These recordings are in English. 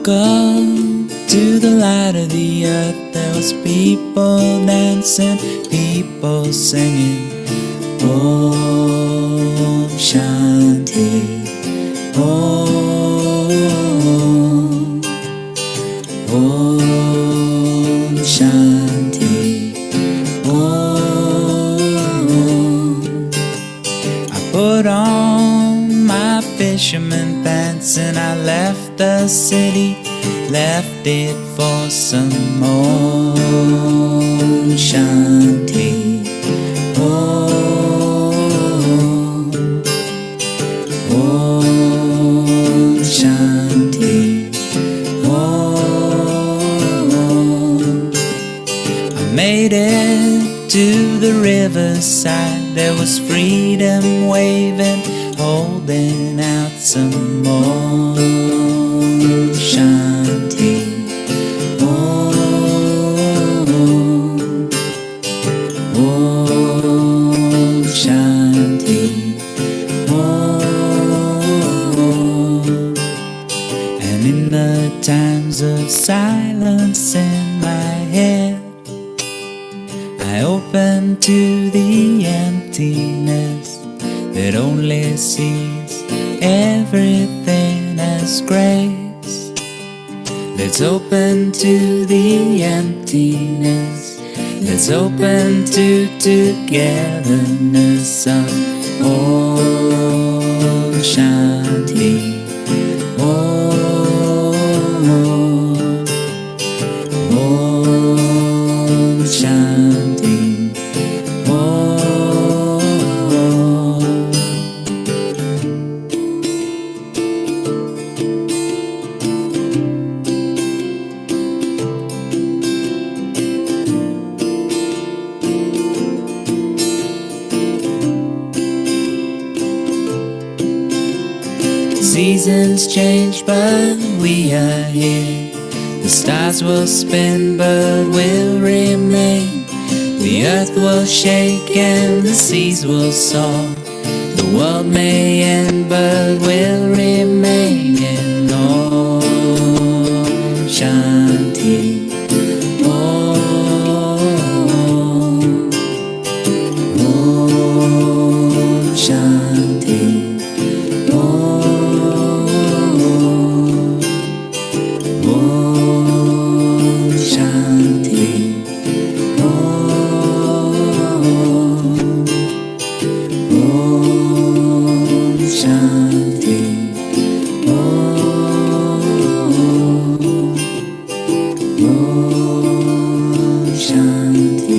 up to the light of the earth. There was people dancing, people singing. Om Shanti. Om. Om Shanti. Om. I put on my fisherman pants and I left the city, left it for some more Shanti. Om, Om Shanti. Om. I made it to the riverside. There was freedom waving, holding out some more Shanti. Om, Om Shanti. Om. And in the times of silence in my head, I open to the emptiness that only sees everything as grace. Let's open to the emptiness. Let's open to togetherness of Om Shanti. Om, Om Shanti. Seasons change, but we are here. The stars will spin, but we'll remain. The earth will shake and the seas will soar. The world may end, but we'll remain in Om Shanti. Om, Om Shanti. Om Shanti. Om Shanti. Om Shanti.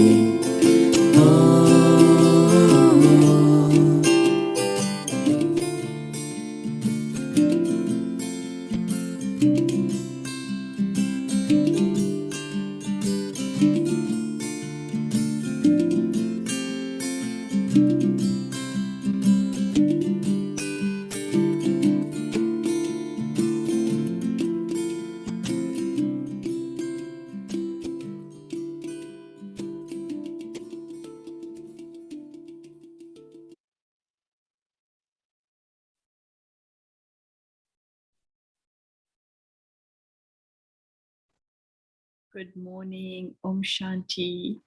Good morning, Om Shanti.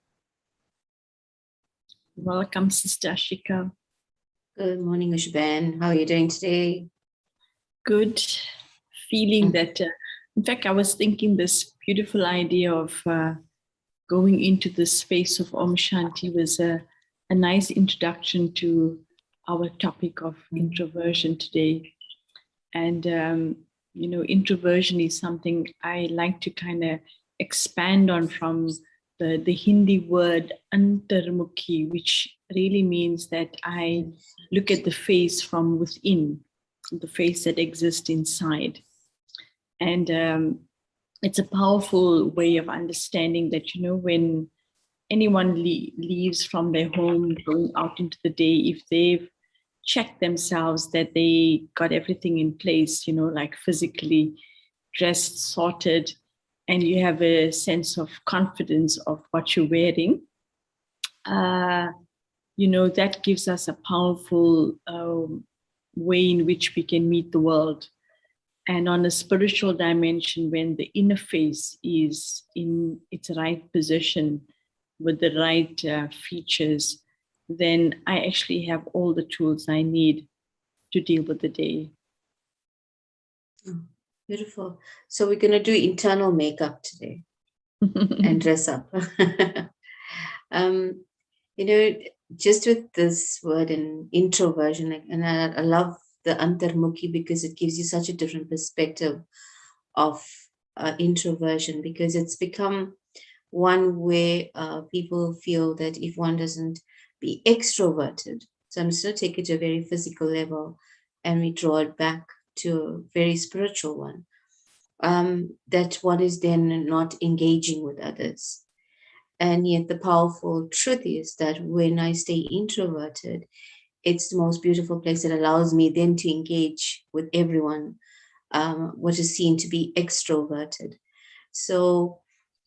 Welcome, Sister Ashika. Good morning, Ushben. How are you doing today? Good. Feeling that, in fact, I was thinking this beautiful idea of going into the space of Om Shanti was a nice introduction to our topic of introversion today. And, you know, introversion is something I like to kind of expand on from the Hindi word antarmukhi, which really means that I look at the face from within, the face that exists inside. And it's a powerful way of understanding that, you know, when anyone leaves from their home, going out into the day, if they've checked themselves that they got everything in place, you know, like physically dressed, sorted, and you have a sense of confidence of what you're wearing, you know, that gives us a powerful way in which we can meet the world. And on a spiritual dimension, when the inner face is in its right position with the right features, then I actually have all the tools I need to deal with the day. Oh, beautiful. So we're going to do internal makeup today and dress up. um, you know, just with this word in introversion, and I love the Antarmukhi because it gives you such a different perspective of introversion, because it's become one where people feel that if one doesn't be extroverted, so I'm just going to take it to a very physical level and we draw it back to a very spiritual one, that one is then not engaging with others. And yet the powerful truth is that when I stay introverted, it's the most beautiful place that allows me then to engage with everyone, what is seen to be extroverted. So,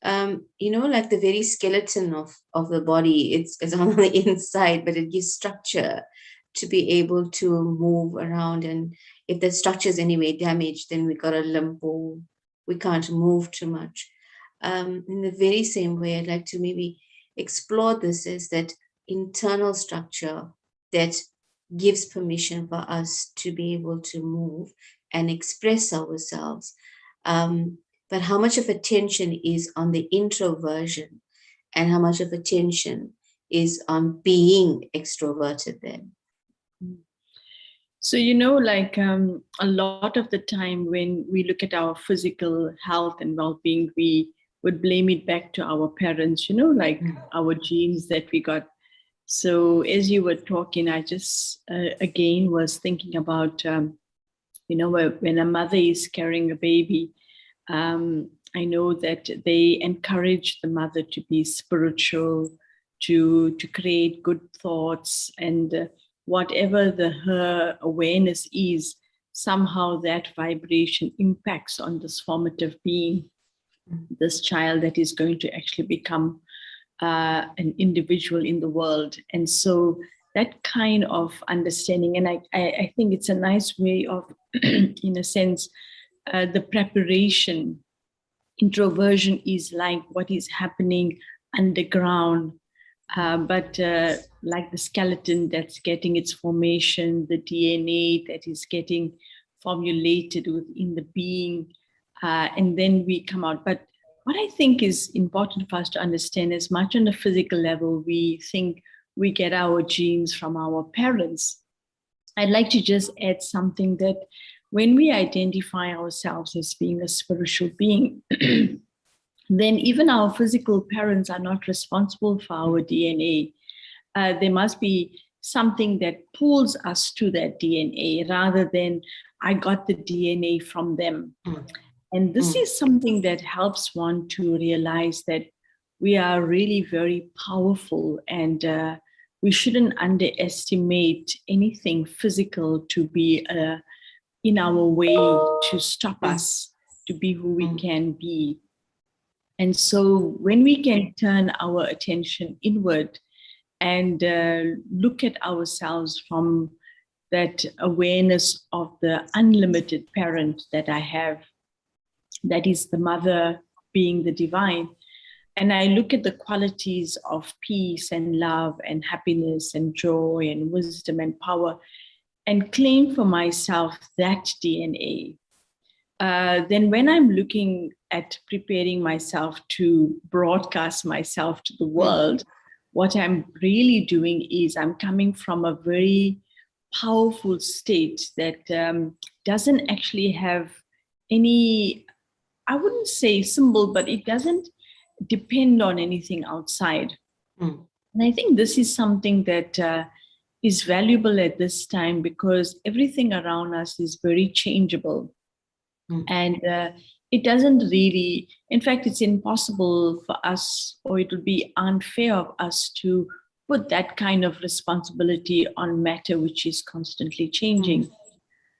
like the very skeleton of the body, it's on the inside, but it gives structure to be able to move around. And if the structure is anyway damaged, then we got a limp or we can't move too much. In the very same way, I'd like to maybe explore this as that internal structure that gives permission for us to be able to move and express ourselves. But how much of attention is on the introversion and how much of attention is on being extroverted then? So, a lot of the time when we look at our physical health and well-being, we would blame it back to our parents, our genes that we got. So as you were talking, I just, again, was thinking about, when a mother is carrying a baby, I know that they encourage the mother to be spiritual, to create good thoughts, and whatever her awareness is, somehow that vibration impacts on this formative being, this child that is going to actually become an individual in the world. And so that kind of understanding, and I think it's a nice way of, in a sense, the preparation. Introversion is like what is happening underground, but like the skeleton that's getting its formation, the DNA that is getting formulated within the being, and then we come out. But what I think is important for us to understand, as much on a physical level, we think we get our genes from our parents. I'd like to just add something that when we identify ourselves as being a spiritual being, then even our physical parents are not responsible for our DNA. There must be something that pulls us to that DNA rather than I got the DNA from them. And this is something that helps one to realize that we are really very powerful, and we shouldn't underestimate anything physical to be in our way to stop us to be who we can be. And so when we can turn our attention inward and look at ourselves from that awareness of the unlimited parent that I have, that is the mother being the divine, and I look at the qualities of peace and love and happiness and joy and wisdom and power, and claim for myself that DNA, then when I'm looking at preparing myself to broadcast myself to the world, what I'm really doing is I'm coming from a very powerful state that doesn't actually have any, I wouldn't say symbol, but it doesn't depend on anything outside. And I think this is something that is valuable at this time, because everything around us is very changeable. And it doesn't really, in fact, it's impossible for us, or it would be unfair of us to put that kind of responsibility on matter which is constantly changing.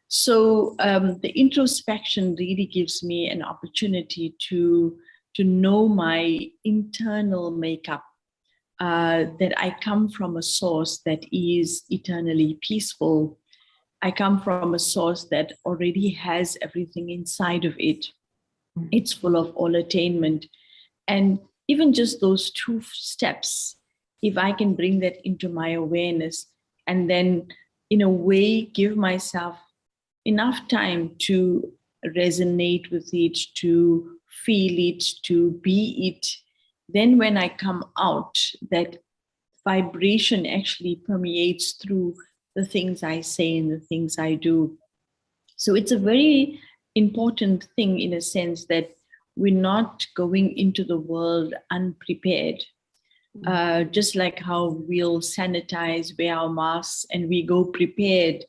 So the introspection really gives me an opportunity to know my internal makeup, that I come from a source that is eternally peaceful, I come from a source that already has everything inside of it. It's full of all attainment. And even just those 2 steps, if I can bring that into my awareness and then, in a way, give myself enough time to resonate with it, to feel it, to be it, then when I come out, that vibration actually permeates through the things I say and the things I do. So it's a very important thing, in a sense, that we're not going into the world unprepared. Just like how we'll sanitize, wear our masks, and we go prepared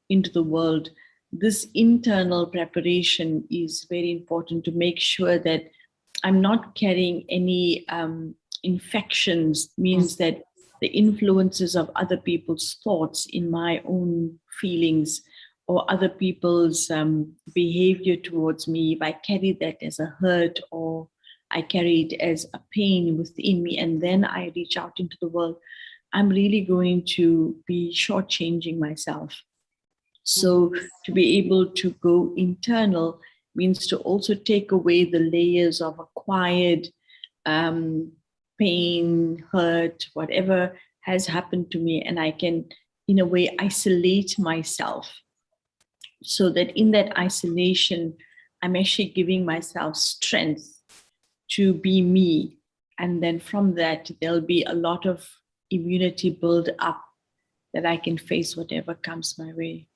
into the world. This internal preparation is very important, to make sure that I'm not carrying any infections, means that the influences of other people's thoughts in my own feelings, or other people's behavior towards me, if I carry that as a hurt, or I carry it as a pain within me, and then I reach out into the world, I'm really going to be shortchanging myself. So to be able to go internal means to also take away the layers of acquired pain, hurt, whatever has happened to me, and I can, in a way, isolate myself, so that in that isolation, I'm actually giving myself strength to be me. And then from that, there'll be a lot of immunity built up, that I can face whatever comes my way.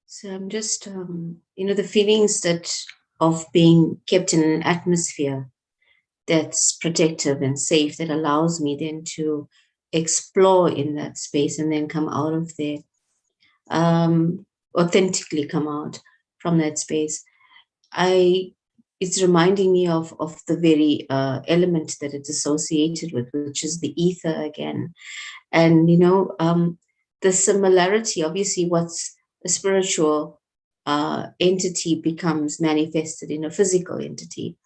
So I'm just, the feelings that of being kept in an atmosphere that's protective and safe, that allows me then to explore in that space and then come out of there, authentically come out from that space. It's reminding me of the very element that it's associated with, which is the ether again. And, the similarity, obviously, what's a spiritual entity becomes manifested in a physical entity.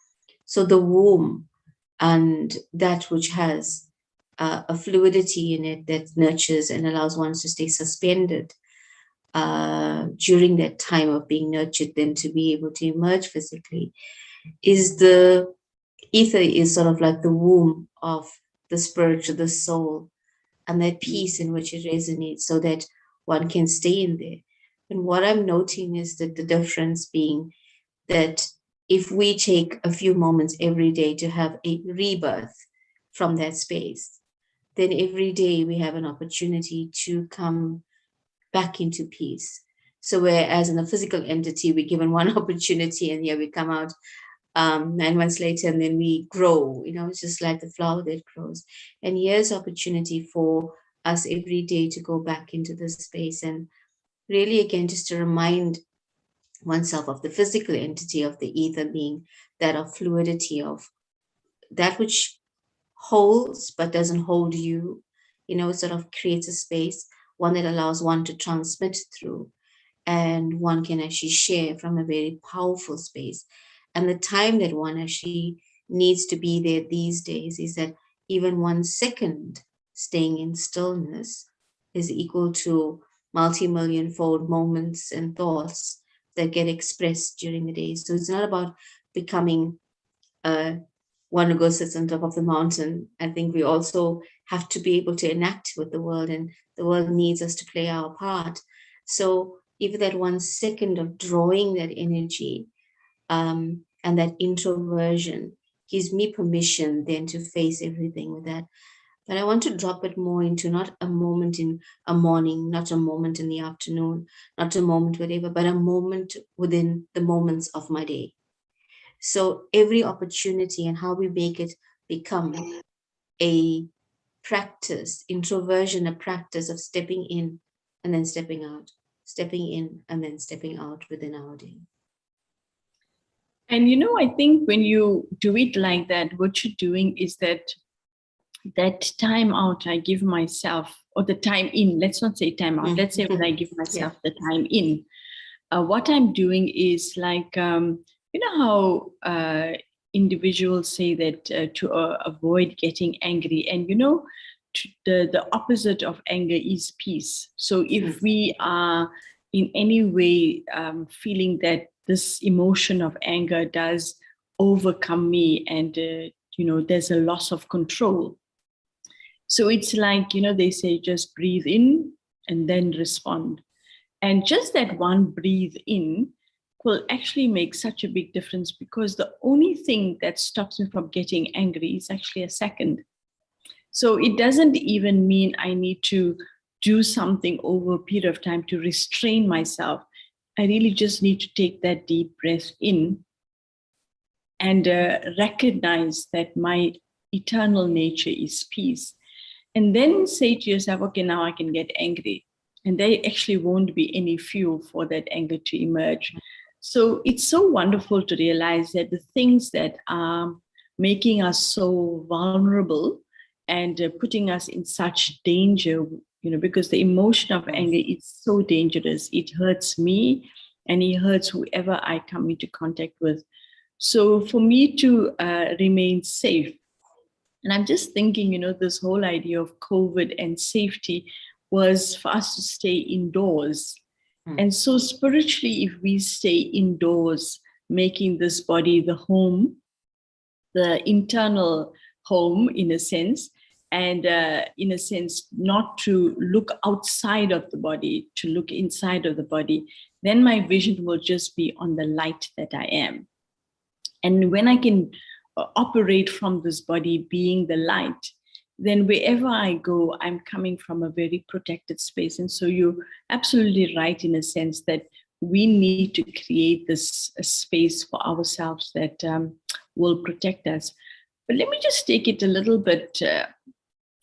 So the womb, and that which has a fluidity in it that nurtures and allows one to stay suspended during that time of being nurtured, then to be able to emerge physically, is the ether is sort of like the womb of the spirit, the soul, and that peace in which it resonates, so that one can stay in there. And what I'm noting is that the difference being that if we take a few moments every day to have a rebirth from that space, then every day we have an opportunity to come back into peace. So whereas in a physical entity, we're given one opportunity and here we come out 9 months later, and then we grow, it's just like the flower that grows. And here's opportunity for us every day to go back into this space, and really, again, just to remind oneself of the physical entity of the ether being that of fluidity, of that which holds but doesn't hold you, it sort of creates a space, one that allows one to transmit through, and one can actually share from a very powerful space. And the time that one actually needs to be there these days is that even 1 second staying in stillness is equal to multi-million-fold moments and thoughts that get expressed during the day. So it's not about becoming one who goes sits on top of the mountain. I think we also have to be able to enact with the world, and the world needs us to play our part. So even that 1 second of drawing that energy and that introversion gives me permission then to face everything with that. But I want to drop it more into not a moment in a morning, not a moment in the afternoon, not a moment whatever, but a moment within the moments of my day. So every opportunity and how we make it become a practice, introversion, a practice of stepping in and then stepping out, stepping in and then stepping out within our day. And I think when you do it like that, what you're doing is that time out I give myself, or the time in, let's not say time out, let's say when I give myself the time in, what I'm doing is like, how individuals say that to avoid getting angry. And, the opposite of anger is peace. So if we are in any way feeling that this emotion of anger does overcome me and, there's a loss of control. So it's like, they say just breathe in and then respond. And just that one breathe in will actually make such a big difference, because the only thing that stops me from getting angry is actually a second. So it doesn't even mean I need to do something over a period of time to restrain myself. I really just need to take that deep breath in and recognize that my eternal nature is peace. And then say to yourself, okay, now I can get angry. And there actually won't be any fuel for that anger to emerge. So it's so wonderful to realize that the things that are making us so vulnerable and putting us in such danger, because the emotion of anger is so dangerous. It hurts me and it hurts whoever I come into contact with. So for me to remain safe, and I'm just thinking, this whole idea of COVID and safety was for us to stay indoors. And so spiritually, if we stay indoors, making this body the home, the internal home in a sense, and in a sense, not to look outside of the body, to look inside of the body, then my vision will just be on the light that I am. And when I can operate from this body being the light, then wherever I go, I'm coming from a very protected space. And so you're absolutely right in a sense that we need to create this space for ourselves that will protect us. But let me just take it a little bit,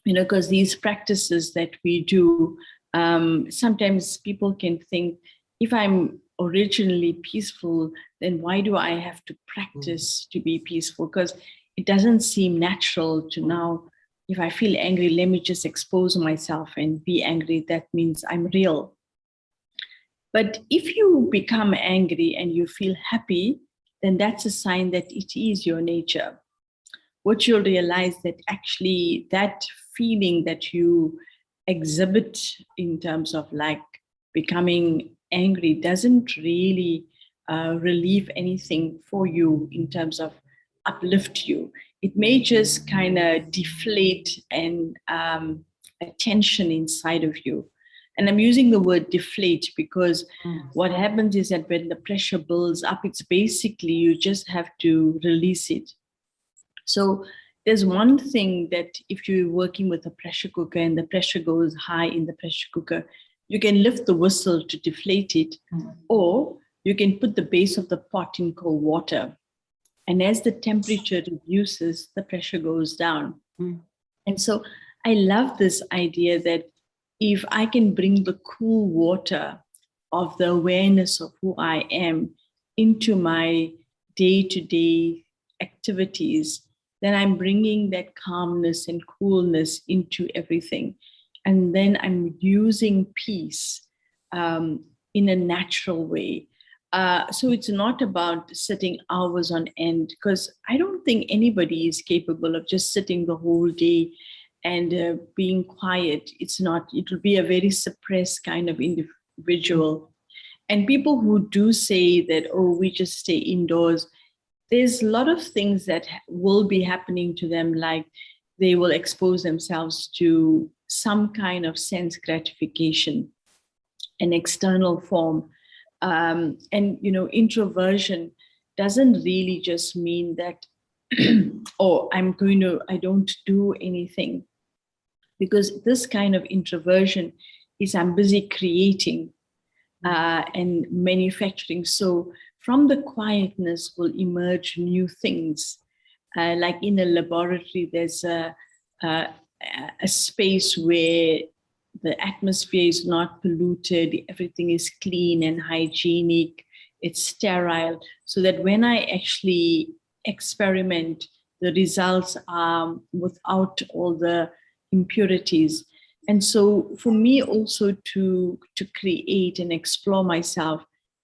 because these practices that we do, sometimes people can think, if I'm originally peaceful, then why do I have to practice to be peaceful? Because it doesn't seem natural to now, if I feel angry, let me just expose myself and be angry. That means I'm real. But if you become angry and you feel happy, then that's a sign that it is your nature. What you'll realize that actually that feeling that you exhibit in terms of like becoming angry doesn't really relieve anything for you in terms of uplift you. It may just kind of deflate and a tension inside of you. And I'm using the word deflate because what happens is that when the pressure builds up, it's basically you just have to release it. So there's one thing that if you're working with a pressure cooker and the pressure goes high in the pressure cooker, you can lift the whistle to deflate it, or you can put the base of the pot in cold water. And as the temperature reduces, the pressure goes down. And so I love this idea that if I can bring the cool water of the awareness of who I am into my day-to-day activities, then I'm bringing that calmness and coolness into everything. And then I'm using peace in a natural way. So it's not about sitting hours on end, because I don't think anybody is capable of just sitting the whole day and being quiet. It's not, it will be a very suppressed kind of individual. And people who do say that, oh, we just stay indoors, there's a lot of things that will be happening to them, like they will expose themselves to some kind of sense gratification, an external form. And, introversion doesn't really just mean that, oh, I don't do anything. Because this kind of introversion is I'm busy creating and manufacturing. So from the quietness will emerge new things. Like in a laboratory, there's a space where the atmosphere is not polluted, everything is clean and hygienic, it's sterile, so that when I actually experiment, the results are without all the impurities. And so for me also to create and explore myself,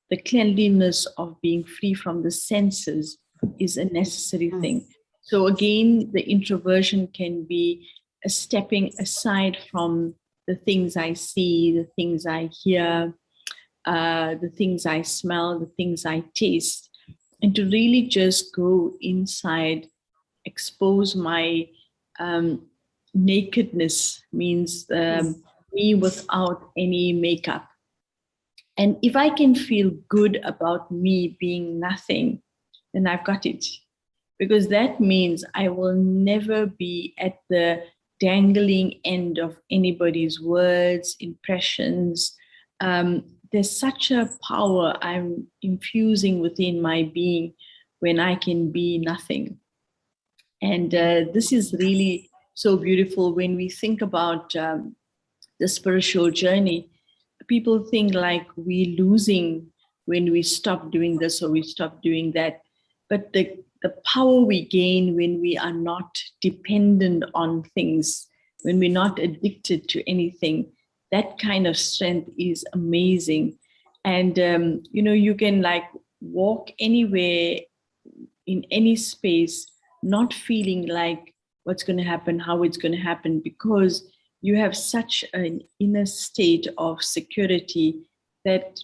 the cleanliness of being free from the senses is a necessary thing. So again, the introversion can be stepping aside from the things I see, the things I hear, the things I smell, the things I taste, and to really just go inside, expose my nakedness, means me without any makeup. And if I can feel good about me being nothing, then I've got it. Because that means I will never be at the dangling end of anybody's words, impressions. There's such a power I'm infusing within my being when I can be nothing. And this is really so beautiful when we think about the spiritual journey. People think like we're losing when we stop doing this or we stop doing that. But the power we gain when we are not dependent on things, when we're not addicted to anything, that kind of strength is amazing. And, you can like walk anywhere in any space, not feeling like what's going to happen, how it's going to happen, because you have such an inner state of security that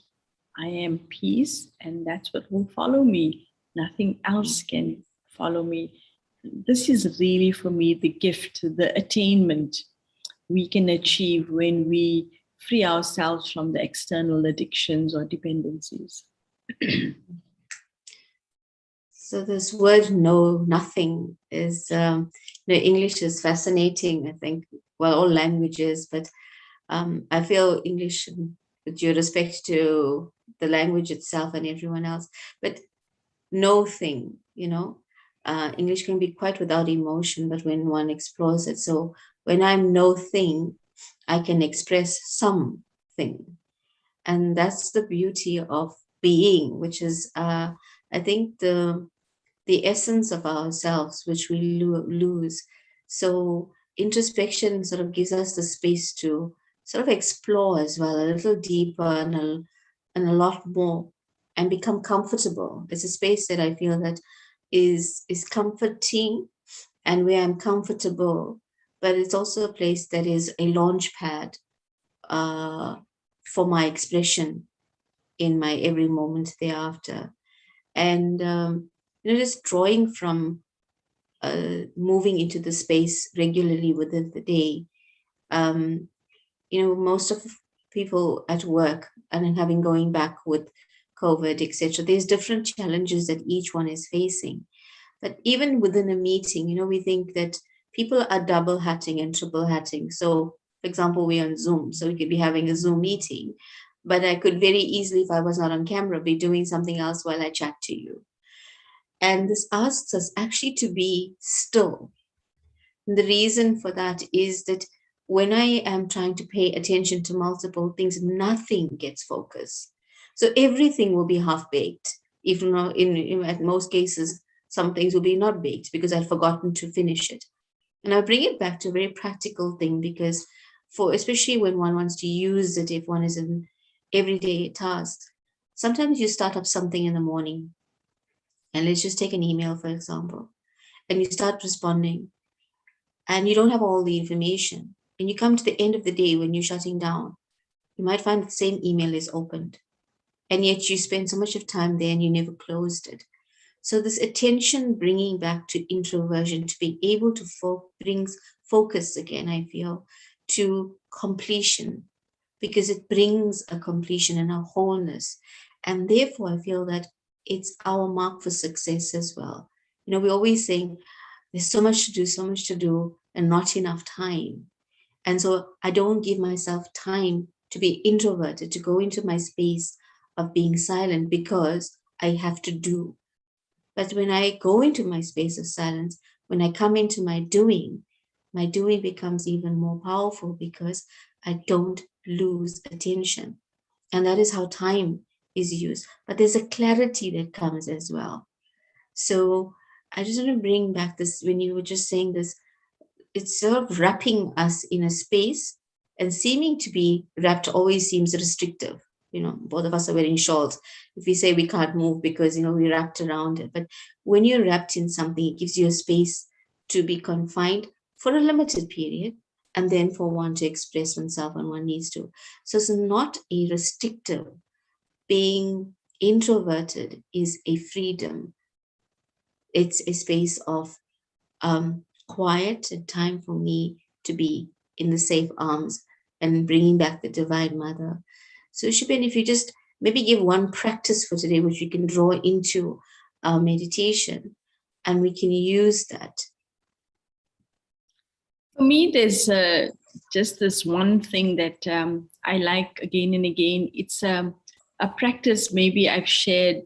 I am peace, and that's what will follow me. Nothing else can follow me. This is really, for me, the gift, the attainment we can achieve when we free ourselves from the external addictions or dependencies. So this word "know nothing" is, English is fascinating. I think, well, all languages, but I feel English, with due respect to the language itself and everyone else, but no thing, English can be quite without emotion, but when one explores it. So when I'm no thing, I can express something. And that's the beauty of being, which is, I think, the essence of ourselves, which we lose. So introspection sort of gives us the space to sort of explore as well, a little deeper and a lot more, and become comfortable. It's a space that I feel that is comforting and where I'm comfortable, but it's also a place that is a launch pad for my expression in my every moment thereafter. And, just drawing from moving into the space regularly within the day. Most of people at work and having going back with COVID, etc., there's different challenges that each one is facing. But even within a meeting, we think that people are double hatting and triple hatting. So, for example, we're on Zoom, so we could be having a Zoom meeting, but I could very easily, if I was not on camera, be doing something else while I chat to you. And this asks us actually to be still. And the reason for that is that when I am trying to pay attention to multiple things, nothing gets focused. So everything will be half-baked. Even though at most cases, some things will be not baked because I've forgotten to finish it. And I bring it back to a very practical thing, because especially when one wants to use it, if one is in everyday tasks, sometimes you start up something in the morning, and let's just take an email, for example, and you start responding, and you don't have all the information, and you come to the end of the day when you're shutting down, you might find the same email is opened, and yet you spend so much of time there and you never closed it. So this attention bringing back to introversion, to be able to brings focus again, I feel, to completion, because it brings a completion and a wholeness. And therefore, I feel that it's our mark for success as well. We're always saying there's so much to do, and not enough time. And so I don't give myself time to be introverted, to go into my space of being silent, because I have to do. But when I go into my space of silence, when I come into my doing becomes even more powerful, because I don't lose attention. And that is how time is used. But there's a clarity that comes as well. So I just want to bring back this, when you were just saying this, it's sort of wrapping us in a space, and seeming to be wrapped always seems restrictive. Both of us are wearing shawls. If we say we can't move because, we're wrapped around it. But when you're wrapped in something, it gives you a space to be confined for a limited period, and then for one to express oneself when one needs to. So it's not a restrictive. Being introverted is a freedom. It's a space of quiet and time for me to be in the safe arms and bringing back the Divine Mother. So, Shubhen, if you just maybe give one practice for today, which we can draw into our meditation, and we can use that. For me, there's just this one thing that I like again and again. It's a practice maybe I've shared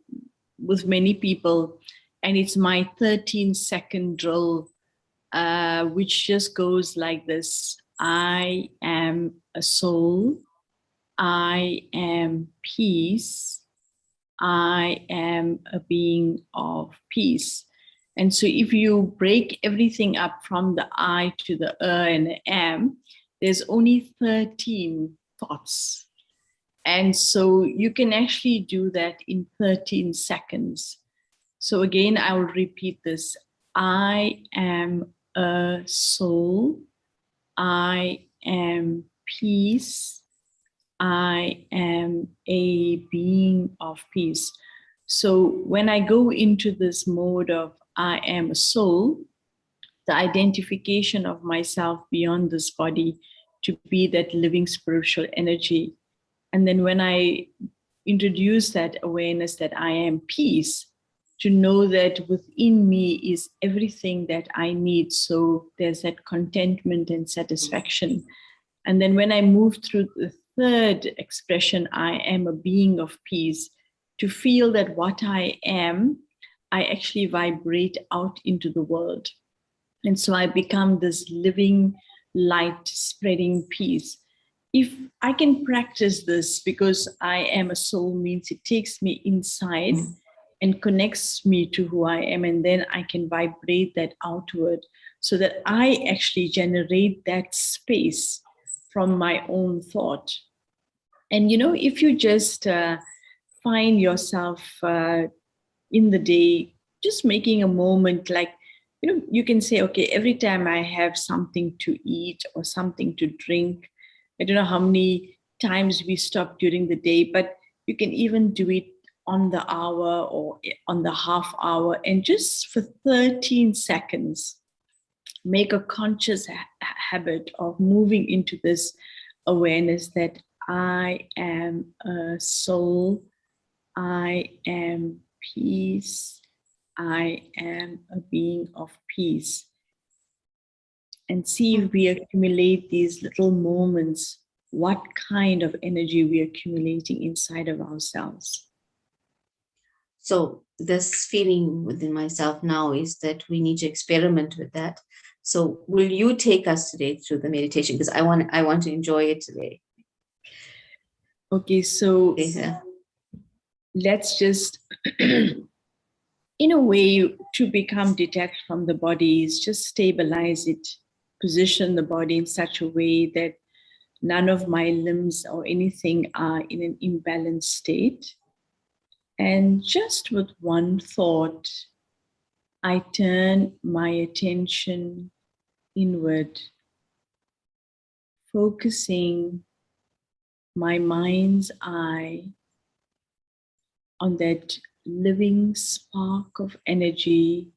with many people, and it's my 13-second drill, which just goes like this. I am a soul. I am peace. I am a being of peace. And so if you break everything up from the I to the and the am, there's only 13 thoughts. And so you can actually do that in 13 seconds. So again, I will repeat this. I am a soul. I am peace. I am a being of peace. So when I go into this mode of I am a soul, the identification of myself beyond this body to be that living spiritual energy. And then when I introduce that awareness that I am peace, to know that within me is everything that I need. So there's that contentment and satisfaction. And then when I move through the third expression, I am a being of peace, to feel that what I am, I actually vibrate out into the world. And so I become this living light spreading peace. If I can practice this, because I am a soul means it takes me inside and connects me to who I am, and then I can vibrate that outward so that I actually generate that space from my own thought. And, you know, if you just find yourself in the day, just making a moment, like, you know, you can say, okay, every time I have something to eat or something to drink, I don't know how many times we stop during the day, but you can even do it on the hour or on the half hour, and just for 13 seconds, make a conscious habit of moving into this awareness that I am a soul, I am peace, I am a being of peace. And see if we accumulate these little moments, what kind of energy we're accumulating inside of ourselves. So this feeling within myself now is that we need to experiment with that. So will you take us today through the meditation? Because I want to enjoy it today. Okay, so let's just, in a way, to become detached from the body is just stabilize it, position the body in such a way that none of my limbs or anything are in an imbalanced state. And just with one thought, I turn my attention inward, focusing my mind's eye on that living spark of energy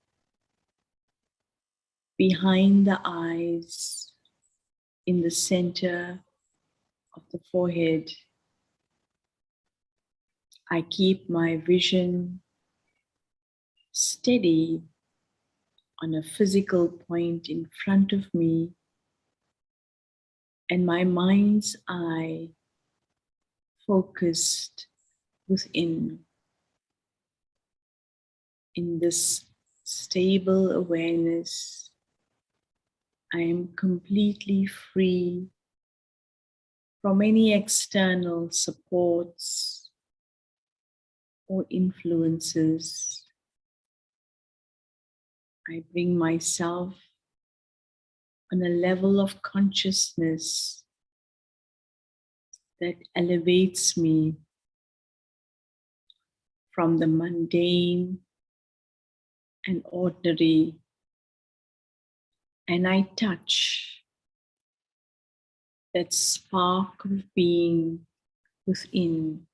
behind the eyes, in the center of the forehead. I keep my vision steady on a physical point in front of me, and my mind's eye focused within. In this stable awareness, I am completely free from any external supports or influences. I bring myself on a level of consciousness that elevates me from the mundane and ordinary and I touch that spark of being within,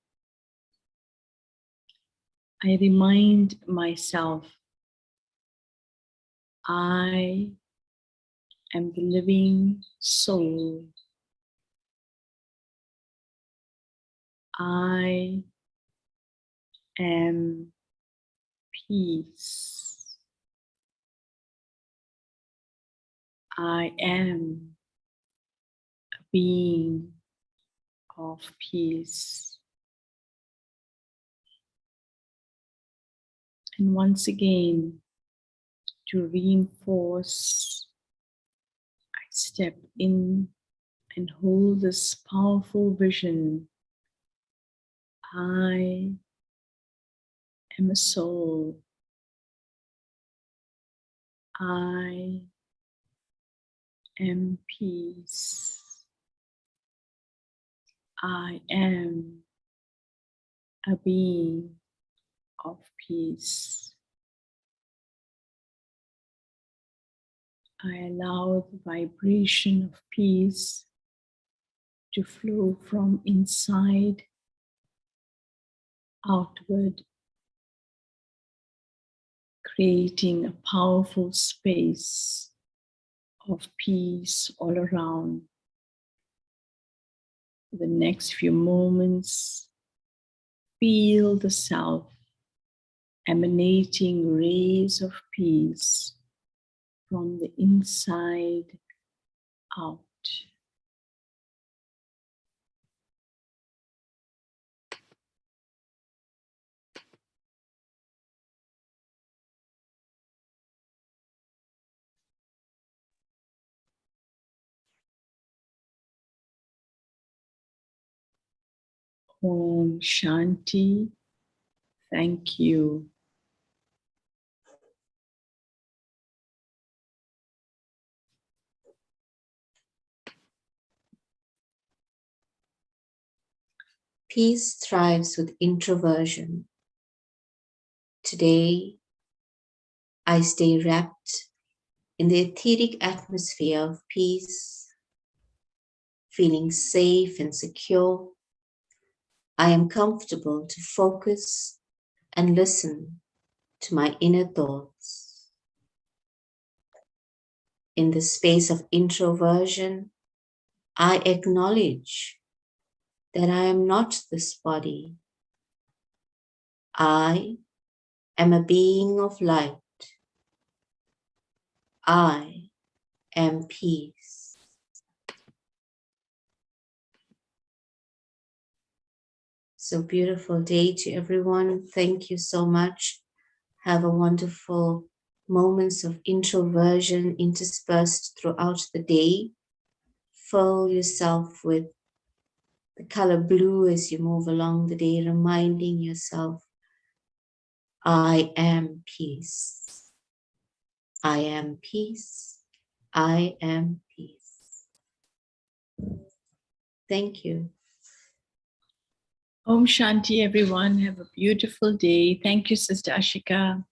I remind myself I am the living soul. I am peace. I am a being of peace. And once again, to reinforce, I step in and hold this powerful vision. I am a soul. I am peace. I am a being of peace. I allow the vibration of peace to flow from inside outward, creating a powerful space of peace all around. For the next few moments, feel the self emanating rays of peace from the inside out. Om Shanti. Thank you. Peace thrives with introversion. Today, I stay wrapped in the etheric atmosphere of peace, feeling safe and secure. I am comfortable to focus and listen to my inner thoughts. In the space of introversion, I acknowledge that I am not this body. I am a being of light. I am peace. So beautiful day to everyone. Thank you so much. Have a wonderful moments of introversion interspersed throughout the day. Fill yourself with the color blue as you move along the day, reminding yourself, I am peace. I am peace. I am peace. Thank you. Om Shanti, everyone. Have a beautiful day. Thank you, Sister Ashika.